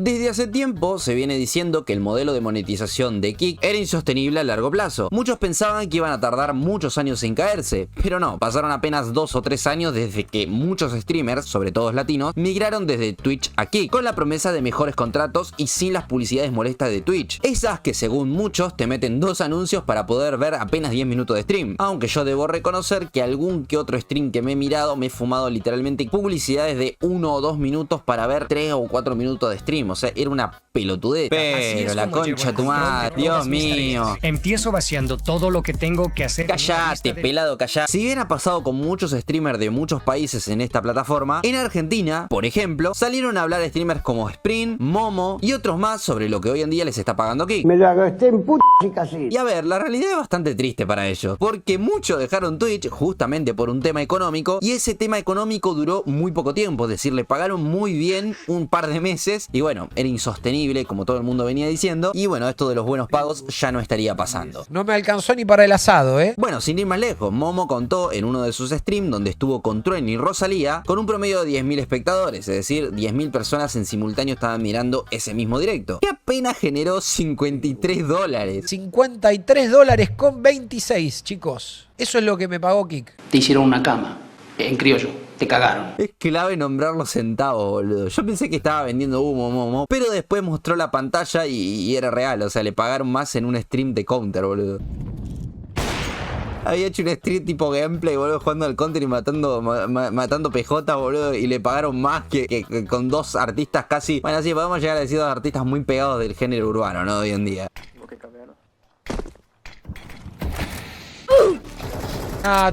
Desde hace tiempo se viene diciendo que el modelo de monetización de Kick era insostenible a largo plazo. Muchos pensaban que iban a tardar muchos años en caerse, pero no, pasaron apenas 2 o 3 años desde que muchos streamers, sobre todo latinos, migraron desde Twitch a Kick, con la promesa de mejores contratos y sin las publicidades molestas de Twitch. Esas que según muchos te meten 2 anuncios para poder ver apenas 10 minutos de stream. Aunque yo debo reconocer que algún que otro stream que me he mirado me he fumado literalmente publicidades de 1 o 2 minutos para ver 3 o 4 minutos de stream. O sea, era una pelotudez. Pero la concha tu madre, Dios mío. Empiezo vaciando todo lo que tengo que hacer. Callate, pelado, callate. Si bien ha pasado con muchos streamers de muchos países en esta plataforma, en Argentina, por ejemplo, salieron a hablar streamers como Sprint, Momo y otros más sobre lo que hoy en día les está pagando Kick. Me la gasté en puta y casi. Y a ver, la realidad es bastante triste para ellos, porque muchos dejaron Twitch justamente por un tema económico, y ese tema económico duró muy poco tiempo, es decir, le pagaron muy bien un par de meses, y bueno, era insostenible, como todo el mundo venía diciendo, y bueno, esto de los buenos pagos ya no estaría pasando. No me alcanzó ni para el asado, ¿eh? Bueno, sin ir más lejos, Momo contó en uno de sus streams, donde estuvo con Trueno y Rosalía, con un promedio de 10.000 espectadores, es decir, 10.000 personas en simultáneo estaban mirando ese mismo directo, que apenas generó $53. 53 dólares con 26, chicos. Eso es lo que me pagó Kick. Te hicieron una cama, en criollo, te cagaron. Es clave nombrar los centavos, boludo. Yo pensé que estaba vendiendo humo, Momo, pero después mostró la pantalla y era real. O sea, le pagaron más en un stream de Counter, boludo. Había hecho un stream tipo gameplay, boludo, jugando al Counter y matando PJ, boludo, y le pagaron más que con 2 artistas casi. Bueno, sí, podemos llegar a decir 2 artistas muy pegados del género urbano, ¿no? Hoy en día. Ah,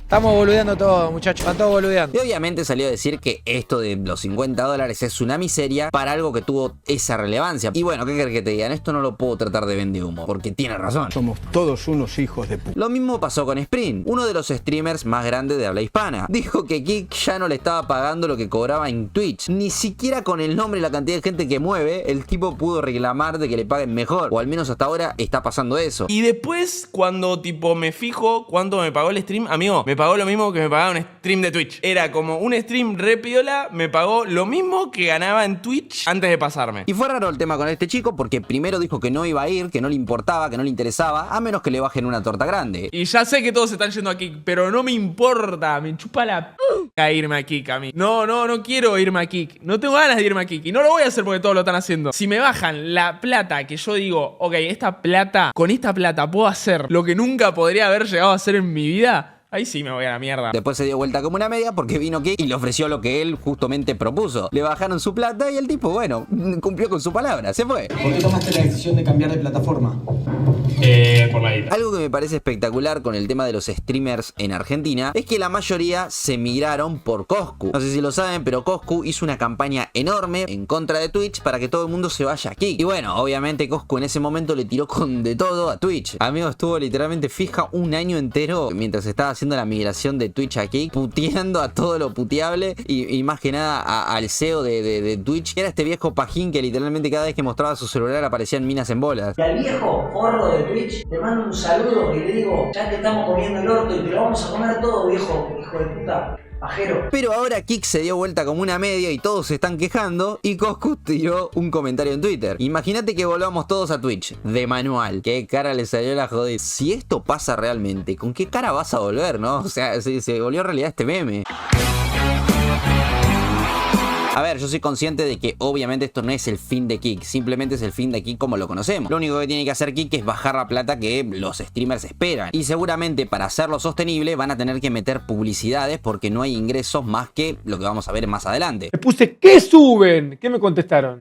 estamos boludeando todo, muchachos. Están todos boludeando. Y obviamente salió a decir que esto de los $50 es una miseria para algo que tuvo esa relevancia. Y bueno, ¿qué querés que te digan? Esto no lo puedo tratar de vender humo, porque tiene razón. Somos todos unos hijos de puta. Lo mismo pasó con Sprint, uno de los streamers más grandes de habla hispana. Dijo que Kick ya no le estaba pagando lo que cobraba en Twitch. Ni siquiera con el nombre y la cantidad de gente que mueve, el tipo pudo reclamar de que le paguen mejor. O al menos hasta ahora está pasando eso. Y después, cuando tipo me fijo cuánto me pagó el stream, amigo, me pagó lo mismo que me pagaba un stream de Twitch. Era como un stream re piola, me pagó lo mismo que ganaba en Twitch antes de pasarme. Y fue raro el tema con este chico porque primero dijo que no iba a ir, que no le importaba, que no le interesaba, a menos que le bajen una torta grande. Y ya sé que todos se están yendo a Kick, pero no me importa, me chupa la p*** irme a Kick a mí. No quiero irme a Kick. No tengo ganas de irme a Kick. Y no lo voy a hacer porque todos lo están haciendo. Si me bajan la plata que yo digo, ok, con esta plata puedo hacer lo que nunca podría haber llegado a hacer en mi vida, ahí sí me voy a la mierda. Después se dio vuelta como una media porque vino Kick y le ofreció lo que él justamente propuso. Le bajaron su plata y el tipo, bueno, cumplió con su palabra, se fue. ¿Por qué tomaste la decisión de cambiar de plataforma? Por la guita. Algo que me parece espectacular con el tema de los streamers en Argentina es que la mayoría se migraron por Coscu. No sé si lo saben, pero Coscu hizo una campaña enorme en contra de Twitch para que todo el mundo se vaya a Kick. Y bueno, obviamente Coscu en ese momento le tiró con de todo a Twitch. Amigo, estuvo literalmente fija un año entero mientras estaba haciendo la migración de Twitch a Kick, puteando a todo lo puteable y más que nada al CEO de Twitch. Era este viejo pajín que literalmente cada vez que mostraba su celular aparecían minas en bolas. Y al viejo forro de Twitch le mando un saludo y le digo, ya te estamos comiendo el orto y te lo vamos a comer todo, viejo, hijo de puta. Pajero. Pero ahora Kick se dio vuelta como una media y todos se están quejando y Coscu tiró un comentario en Twitter. Imagínate que volvamos todos a Twitch, de manual. ¿Qué cara le salió la jodida? Si esto pasa realmente, ¿con qué cara vas a volver, no? O sea, se volvió realidad este meme. A ver, yo soy consciente de que obviamente esto no es el fin de Kick, simplemente es el fin de Kick como lo conocemos. Lo único que tiene que hacer Kick es bajar la plata que los streamers esperan. Y seguramente para hacerlo sostenible van a tener que meter publicidades porque no hay ingresos más que lo que vamos a ver más adelante. Le puse, ¿qué suben? ¿Qué me contestaron?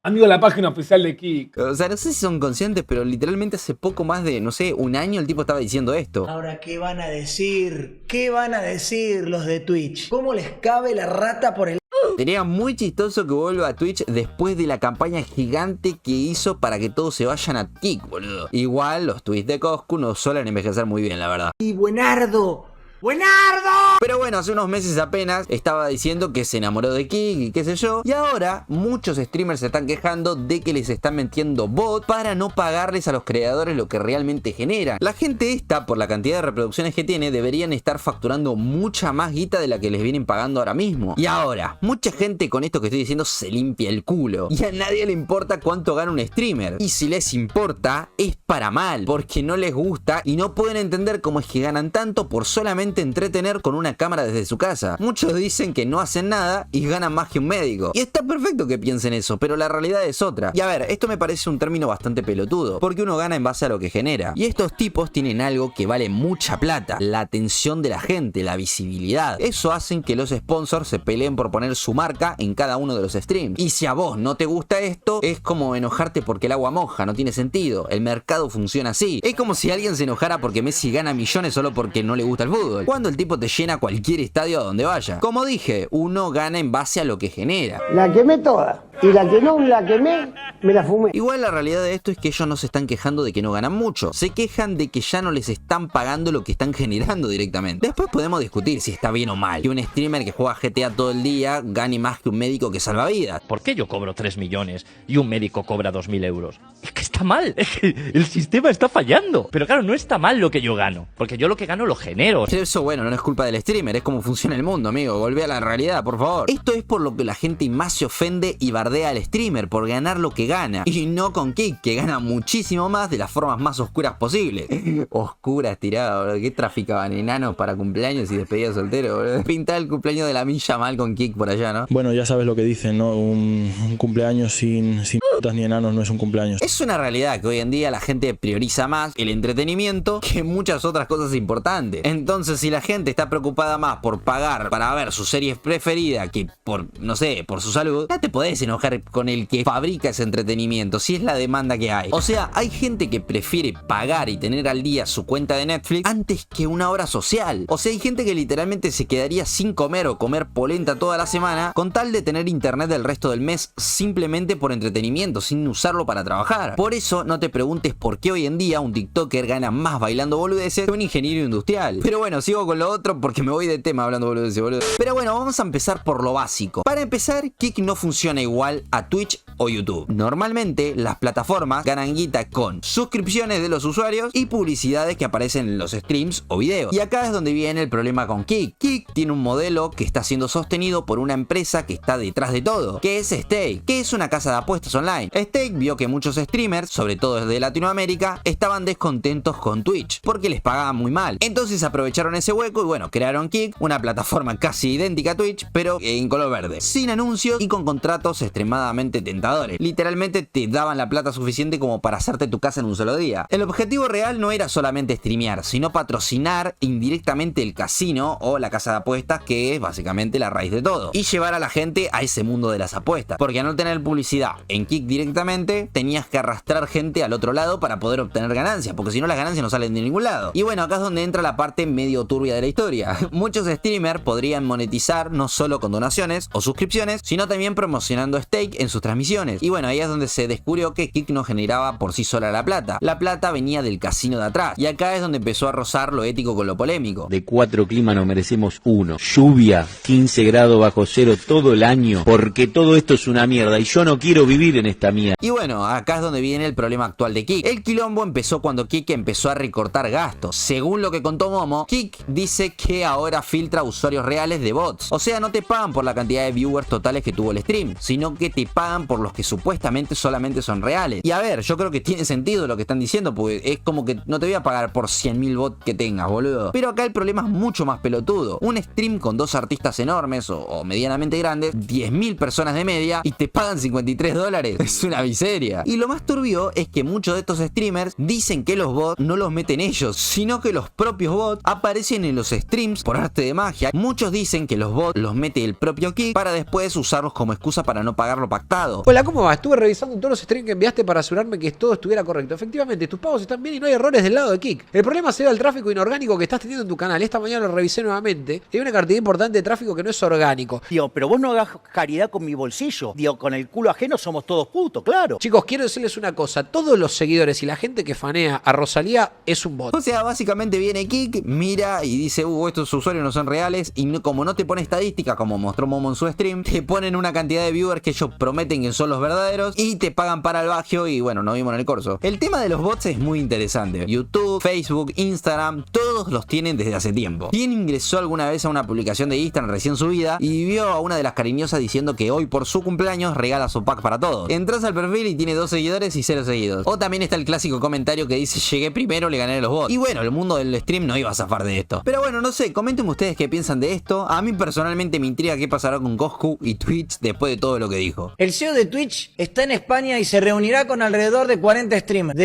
Amigo, la página oficial de Kick. O sea, no sé si son conscientes, pero literalmente hace poco más de, no sé, un año el tipo estaba diciendo esto. Ahora, ¿qué van a decir? ¿Qué van a decir los de Twitch? ¿Cómo les cabe la rata por el... Sería muy chistoso que vuelva a Twitch después de la campaña gigante que hizo para que todos se vayan a Kick, boludo. Igual los tweets de Coscu no suelen envejecer muy bien, la verdad. Y buenardo, ¡Buenardo! Pero bueno, hace unos meses apenas estaba diciendo que se enamoró de Kik y qué sé yo. Y ahora muchos streamers se están quejando de que les están metiendo bot para no pagarles a los creadores lo que realmente generan. La gente esta, por la cantidad de reproducciones que tiene, deberían estar facturando mucha más guita de la que les vienen pagando ahora mismo. Y ahora, mucha gente con esto que estoy diciendo se limpia el culo. Y a nadie le importa cuánto gana un streamer. Y si les importa, es para mal, porque no les gusta y no pueden entender cómo es que ganan tanto por solamente entretener con una cámara desde su casa. Muchos dicen que no hacen nada y ganan más que un médico. Y está perfecto que piensen eso, pero la realidad es otra. Y a ver, esto me parece un término bastante pelotudo, porque uno gana en base a lo que genera. Y estos tipos tienen algo que vale mucha plata: la atención de la gente, la visibilidad. Eso hacen que los sponsors se peleen por poner su marca en cada uno de los streams. Y si a vos no te gusta esto, es como enojarte porque el agua moja, no tiene sentido. El mercado funciona así. Es como si alguien se enojara porque Messi gana millones solo porque no le gusta el fútbol, cuando el tipo te llena cualquier estadio a donde vaya. Como dije, uno gana en base a lo que genera. La quemé toda. Y la que no la quemé, me la fumé. Igual la realidad de esto es que ellos no se están quejando de que no ganan mucho. Se quejan de que ya no les están pagando lo que están generando directamente. Después podemos discutir si está bien o mal que un streamer que juega GTA todo el día gane más que un médico que salva vidas. ¿Por qué yo cobro 3 millones y un médico cobra 2.000 euros? Es que está mal, es que el sistema está fallando. Pero claro, no está mal lo que yo gano, porque yo lo que gano lo genero. Pero eso, bueno, no es culpa del streamer, es como funciona el mundo, amigo. Volvé a la realidad, por favor. Esto es por lo que la gente más se ofende y bardea al streamer, por ganar lo que gana. Y no con Kik, que gana muchísimo más de las formas más oscuras posibles. Oscuras, tirado, boludo. ¿Qué traficaban enanos para cumpleaños y despedida soltero, boludo? Pintar el cumpleaños de la milla mal con Kik por allá, ¿no? Bueno, ya sabes lo que dicen, ¿no? Un cumpleaños sin putas ni enanos no es un cumpleaños. Es una realidad que hoy en día la gente prioriza más el entretenimiento que muchas otras cosas importantes. Entonces, si la gente está preocupada más por pagar para ver su serie preferida que por, no sé, por su salud, ya te podés enojar con el que fabrica ese entretenimiento, si es la demanda que hay. O sea, hay gente que prefiere pagar y tener al día su cuenta de Netflix antes que una obra social. O sea, hay gente que literalmente se quedaría sin comer o comer polenta toda la semana con tal de tener internet el resto del mes simplemente por entretenimiento, sin usarlo para trabajar. Por eso no te preguntes por qué hoy en día un TikToker gana más bailando boludeces que un ingeniero industrial. Pero bueno, sigo con lo otro porque me voy de tema hablando boludeces, boludo. Pero bueno, vamos a empezar por lo básico. Para empezar, Kik no funciona igual a Twitch o YouTube. Normalmente las plataformas ganan guita con suscripciones de los usuarios y publicidades que aparecen en los streams o videos. Y acá es donde viene el problema con Kik. Kik tiene un modelo que está siendo sostenido por una empresa que está detrás de todo, que es Stake, que es una casa de apuestas online. Stake vio que muchos streamers, sobre todo desde Latinoamérica, estaban descontentos con Twitch porque les pagaban muy mal. Entonces aprovecharon ese hueco y bueno, crearon Kik, una plataforma casi idéntica a Twitch, pero en color verde, sin anuncios y con contratos extremadamente tentadores. Literalmente te daban la plata suficiente como para hacerte tu casa en un solo día. El objetivo real no era solamente streamear, sino patrocinar indirectamente el casino o la casa de apuestas, que es básicamente la raíz de todo, y llevar a la gente a ese mundo de las apuestas, porque al no tener publicidad en Kik directamente, tenías que arrastrar gente al otro lado para poder obtener ganancias, porque si no las ganancias no salen de ningún lado. Y bueno, acá es donde entra la parte medio turbia de la historia. Muchos streamers podrían monetizar no solo con donaciones o suscripciones, sino también promocionando Stake en sus transmisiones. Y bueno, ahí es donde se descubrió que Kik no generaba por sí sola la plata. La plata venía del casino de atrás. Y acá es donde empezó a rozar lo ético con lo polémico. De 4 climas nos merecemos uno. Lluvia, 15 grados bajo cero todo el año, porque todo esto es una mierda y yo no quiero vivir en esta mierda. Y bueno, acá es donde viene el problema actual de Kik. El quilombo empezó cuando Kik empezó a recortar gastos. Según lo que contó Momo, Kik dice que ahora filtra usuarios reales de bots. O sea, no te pagan por la cantidad de viewers totales que tuvo el stream, sino que te pagan por los que supuestamente solamente son reales. Y a ver, yo creo que tiene sentido lo que están diciendo, porque es como que no te voy a pagar por 100.000 bots que tengas, boludo. Pero acá el problema es mucho más pelotudo. Un stream con 2 artistas enormes o medianamente grandes, 10.000 personas de media, y te pagan $53. Es una miseria. Y lo más turbio es que muchos de estos streamers dicen que los bots no los meten ellos, sino que los propios bots aparecen en los streams por arte de magia. Muchos dicen que los bots los mete el propio Kik para después usarlos como excusa para no pagar lo pactado. Hola, ¿cómo va? Estuve revisando todos los streams que enviaste para asegurarme que todo estuviera correcto. Efectivamente, tus pagos están bien y no hay errores del lado de Kik. El problema se debe al tráfico inorgánico que estás teniendo en tu canal. Esta mañana lo revisé nuevamente. Hay una cantidad importante de tráfico que no es orgánico. Digo, pero vos no hagas caridad con mi bolsillo. Digo, con el culo ajeno somos todos putos, claro. Chicos, quiero decirles una cosa. Todos los seguidores y la gente que fanea a Rosalía es un bot. O sea, básicamente viene Kik, mira y dice, estos usuarios no son reales. Y como no te pone estadísticas, como mostró Momo en su stream, te ponen una cantidad de viewers que ellos prometen que son los verdaderos y te pagan para el bagio. Y bueno, nos vimos en el corso. El tema de los bots es muy interesante. YouTube, Facebook, Instagram, todos los tienen desde hace tiempo. ¿Quién ingresó alguna vez a una publicación de Instagram recién subida y vio a una de las cariñosas diciendo que hoy por su cumpleaños regala su pack para todos? Entras al perfil y tiene 2 seguidores y 0 seguidos. O también está el clásico comentario que dice, llegué primero, le gané a los bots. Y bueno, el mundo del stream no iba a zafar de esto. Pero bueno, no sé, comenten ustedes qué piensan de esto. A mí personalmente me intriga qué pasará con Coscu y Twitch después de todo lo que dijo. El CEO de Twitch está en España y se reunirá con alrededor de 40 streamers.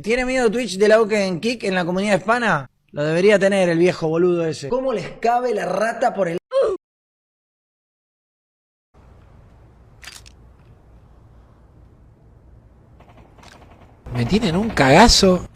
¿Tiene miedo Twitch de la UCA en Kik en la comunidad hispana? Lo debería tener el viejo boludo ese. ¿Cómo les cabe la rata por el... Me tienen un cagazo.